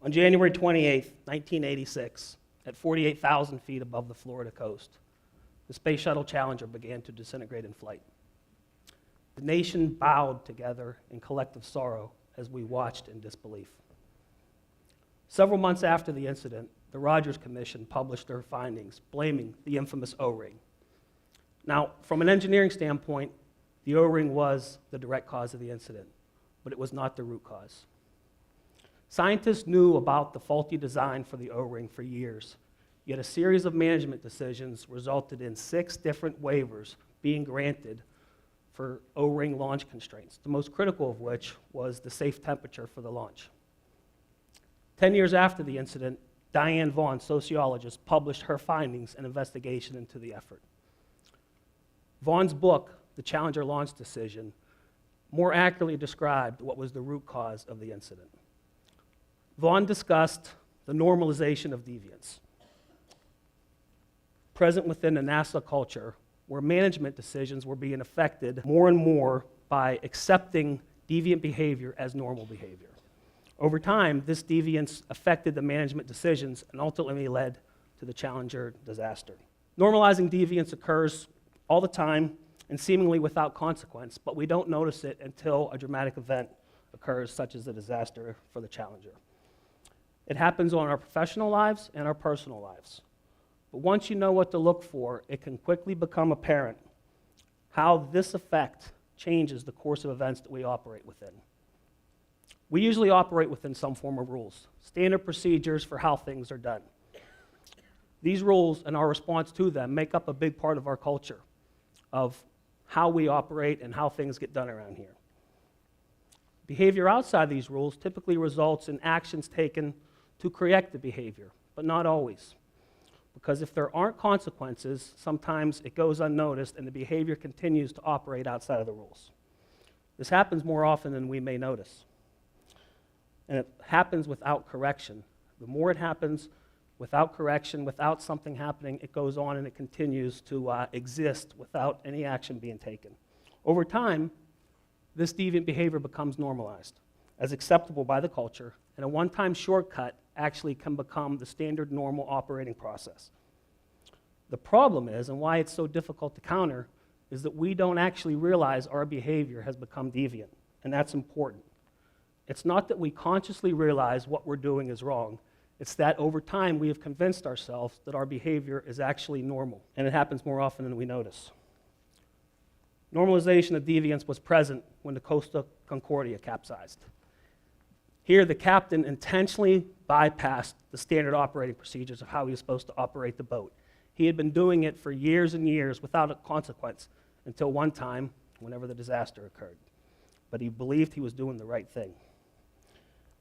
On January 28, 1986, at 48,000 feet above the Florida coast, the Space Shuttle Challenger began to disintegrate in flight. The nation bowed together in collective sorrow as we watched in disbelief. Several months after the incident, the Rogers Commission published their findings, blaming the infamous O-ring. Now, from an engineering standpoint, the O-ring was the direct cause of the incident, but it was not the root cause. Scientists knew about the faulty design for the O-ring for years, yet a series of management decisions resulted in 6 different waivers being granted for O-ring launch constraints, the most critical of which was the safe temperature for the launch. 10 years after the incident, Diane Vaughan, sociologist, published her findings and investigation into the effort. Vaughan's book, The Challenger Launch Decision, more accurately described what was the root cause of the incident. Vaughan discussed the normalization of deviance, present within the NASA culture, where management decisions were being affected more and more by accepting deviant behavior as normal behavior. Over time, this deviance affected the management decisions and ultimately led to the Challenger disaster. Normalizing deviance occurs all the time and seemingly without consequence, but we don't notice it until a dramatic event occurs, such as the disaster for the Challenger. It happens on our professional lives and our personal lives. But once you know what to look for, it can quickly become apparent how this effect changes the course of events that we operate within. We usually operate within some form of rules, standard procedures for how things are done. These rules and our response to them make up a big part of our culture, of how we operate and how things get done around here. Behavior outside these rules typically results in actions taken to correct the behavior, but not always. Because if there aren't consequences, sometimes it goes unnoticed and the behavior continues to operate outside of the rules. This happens more often than we may notice. And it happens without correction. The more it happens without correction, without something happening, it goes on and it continues to exist without any action being taken. Over time, this deviant behavior becomes normalized as acceptable by the culture, and a one-time shortcut actually can become the standard normal operating process. The problem is, and why it's so difficult to counter, is that we don't actually realize our behavior has become deviant, and that's important. It's not that we consciously realize what we're doing is wrong. It's that over time we have convinced ourselves that our behavior is actually normal, and it happens more often than we notice. Normalization of deviance was present when the Costa Concordia capsized. Here, the captain intentionally bypassed the standard operating procedures of how he was supposed to operate the boat. He had been doing it for years and years without a consequence until one time, whenever the disaster occurred. But he believed he was doing the right thing.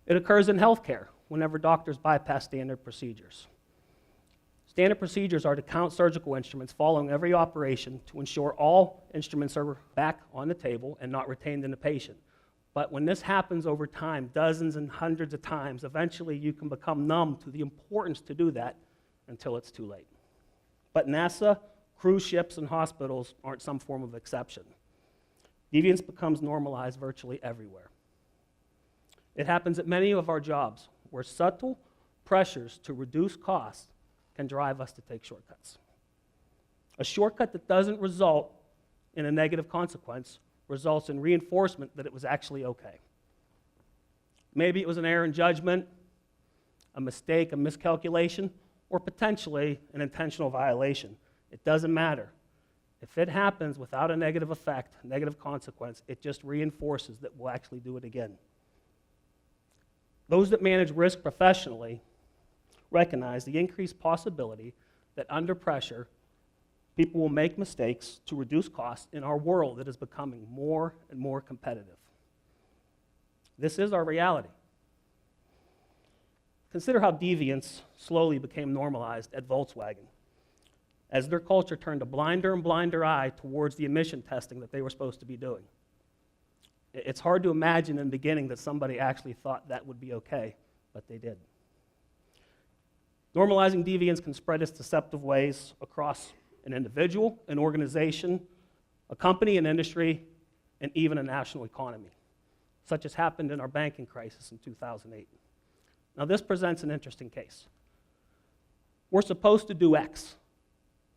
It occurs in healthcare whenever doctors bypass standard procedures. Standard procedures are to count surgical instruments following every operation to ensure all instruments are back on the table and not retained in the patient. But when this happens over time, dozens and hundreds of times, eventually you can become numb to the importance to do that until it's too late. But NASA, cruise ships, and hospitals aren't some form of exception. Deviance becomes normalized virtually everywhere. It happens at many of our jobs where subtle pressures to reduce costs can drive us to take shortcuts. A shortcut that doesn't result in a negative consequence results in reinforcement that it was actually okay. Maybe it was an error in judgment, a mistake, a miscalculation, or potentially an intentional violation. It doesn't matter. If it happens without a negative effect, negative consequence, it just reinforces that we'll actually do it again. Those that manage risk professionally recognize the increased possibility that under pressure, people will make mistakes to reduce costs in our world that is becoming more and more competitive. This is our reality. Consider how deviance slowly became normalized at Volkswagen, as their culture turned a blinder and blinder eye towards the emission testing that they were supposed to be doing. It's hard to imagine in the beginning that somebody actually thought that would be okay, but they did. Normalizing deviance can spread its deceptive ways across an individual, an organization, a company, an industry, and even a national economy, such as happened in our banking crisis in 2008. Now this presents an interesting case. We're supposed to do X,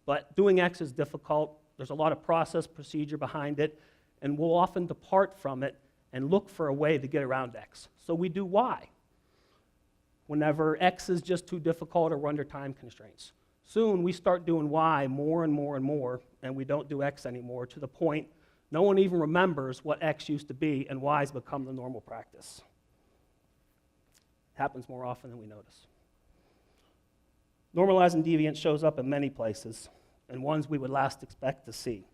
but doing X is difficult. There's a lot of process, procedure behind it, and we'll often depart from it and look for a way to get around X. So we do Y whenever X is just too difficult or we're under time constraints. Soon we start doing Y more and more and more, and we don't do X anymore, to the point no one even remembers what X used to be, and Y has become the normal practice. It happens more often than we notice. Normalizing deviance shows up in many places, and ones we would last expect to see,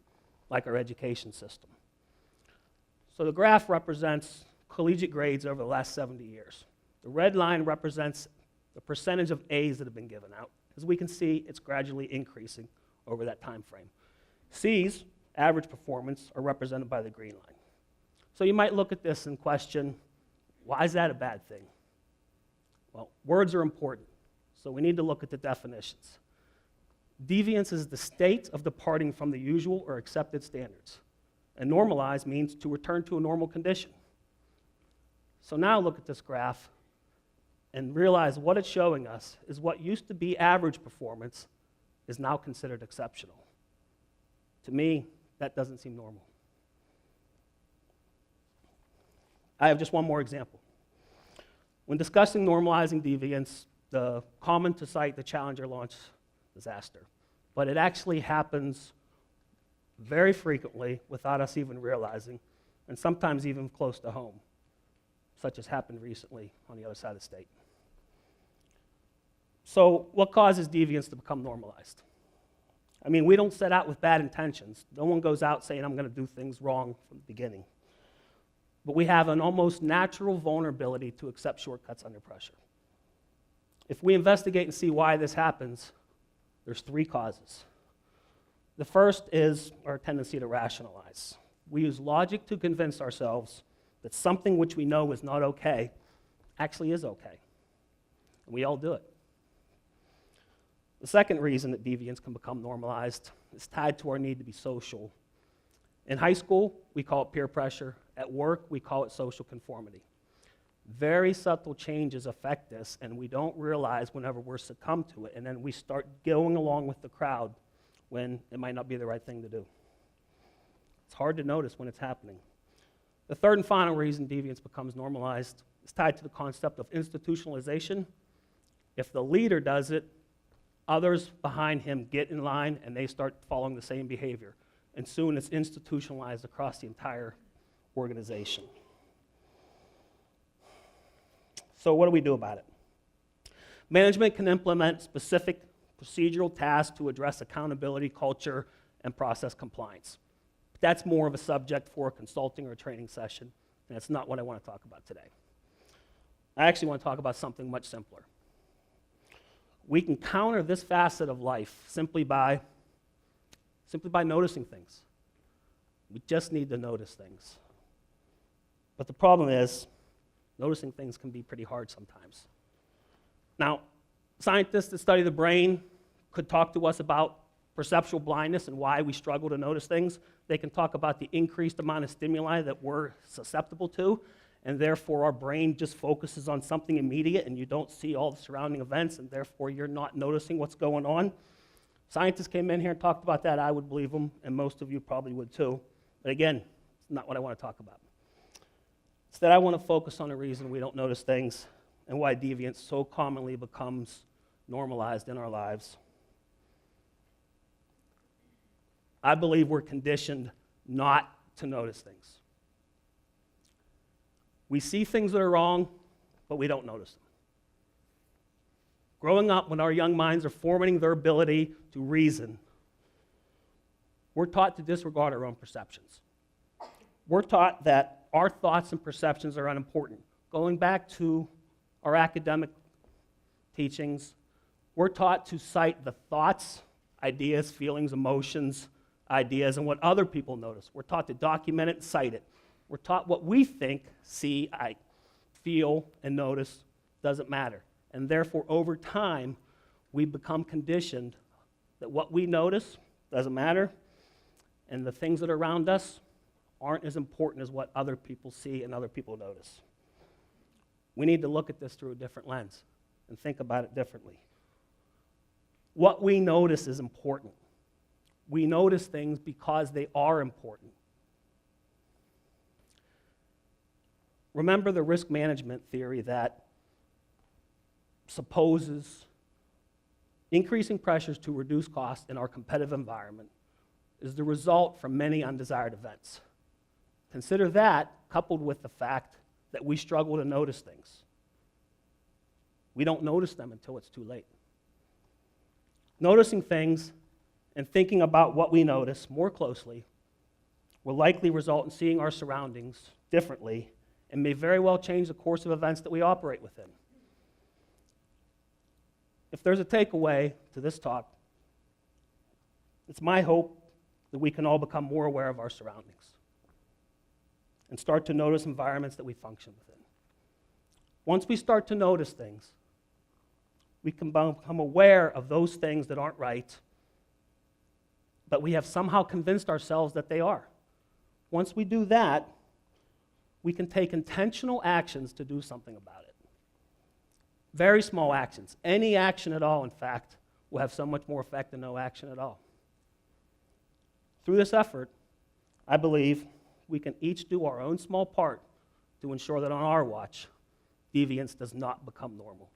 like our education system. So the graph represents collegiate grades over the last 70 years. The red line represents the percentage of A's that have been given out. As we can see, it's gradually increasing over that time frame. C's, average performance, are represented by the green line. So you might look at this and question, why is that a bad thing? Well, words are important, so we need to look at the definitions. Deviance is the state of departing from the usual or accepted standards. And normalize means to return to a normal condition. So now look at this graph and realize what it's showing us is what used to be average performance is now considered exceptional. To me, that doesn't seem normal. I have just one more example. When discussing normalizing deviance, the common to cite the Challenger launch disaster, but it actually happens very frequently without us even realizing, and sometimes even close to home, such as happened recently on the other side of the state. So what causes deviance to become normalized? I mean, we don't set out with bad intentions. No one goes out saying, I'm going to do things wrong from the beginning. But we have an almost natural vulnerability to accept shortcuts under pressure. If we investigate and see why this happens, there's 3 causes. The first is our tendency to rationalize. We use logic to convince ourselves that something which we know is not okay actually is okay. And we all do it. The second reason that deviance can become normalized is tied to our need to be social. In high school, we call it peer pressure. At work, we call it social conformity. Very subtle changes affect this, and we don't realize whenever we're succumb to it, and then we start going along with the crowd when it might not be the right thing to do. It's hard to notice when it's happening. The third and final reason deviance becomes normalized is tied to the concept of institutionalization. If the leader does it, others behind him get in line and they start following the same behavior. And soon it's institutionalized across the entire organization. So what do we do about it? Management can implement specific procedural tasks to address accountability, culture, and process compliance. But that's more of a subject for a consulting or a training session, and that's not what I want to talk about today. I actually want to talk about something much simpler. We can counter this facet of life simply by noticing things. We just need to notice things. But the problem is, noticing things can be pretty hard sometimes. Now, scientists that study the brain could talk to us about perceptual blindness and why we struggle to notice things. They can talk about the increased amount of stimuli that we're susceptible to, and therefore our brain just focuses on something immediate and you don't see all the surrounding events, and therefore you're not noticing what's going on. Scientists came in here and talked about that. I would believe them, and most of you probably would too. But again, it's not what I want to talk about. Instead, I want to focus on the reason we don't notice things and why deviance so commonly becomes normalized in our lives. I believe we're conditioned not to notice things. We see things that are wrong, but we don't notice them. Growing up, when our young minds are forming their ability to reason, we're taught to disregard our own perceptions. We're taught that our thoughts and perceptions are unimportant. Going back to our academic teachings, we're taught to cite the thoughts, ideas, feelings, emotions, ideas, and what other people notice. We're taught to document it and cite it. We're taught what we think, see, feel, and notice doesn't matter. And therefore, over time, we become conditioned that what we notice doesn't matter, and the things that are around us aren't as important as what other people see and other people notice. we need to look at this through a different lens and think about it differently. What we notice is important. We notice things because they are important. Remember the risk management theory that supposes increasing pressures to reduce costs in our competitive environment is the result from many undesired events. Consider that coupled with the fact that we struggle to notice things. We don't notice them until it's too late. Noticing things and thinking about what we notice more closely will likely result in seeing our surroundings differently and may very well change the course of events that we operate within. If there's a takeaway to this talk, it's my hope that we can all become more aware of our surroundings and start to notice environments that we function within. Once we start to notice things, we can become aware of those things that aren't right, but we have somehow convinced ourselves that they are. Once we do that, we can take intentional actions to do something about it. Very small actions. Any action at all, in fact, will have so much more effect than no action at all. Through this effort, I believe we can each do our own small part to ensure that on our watch, deviance does not become normal.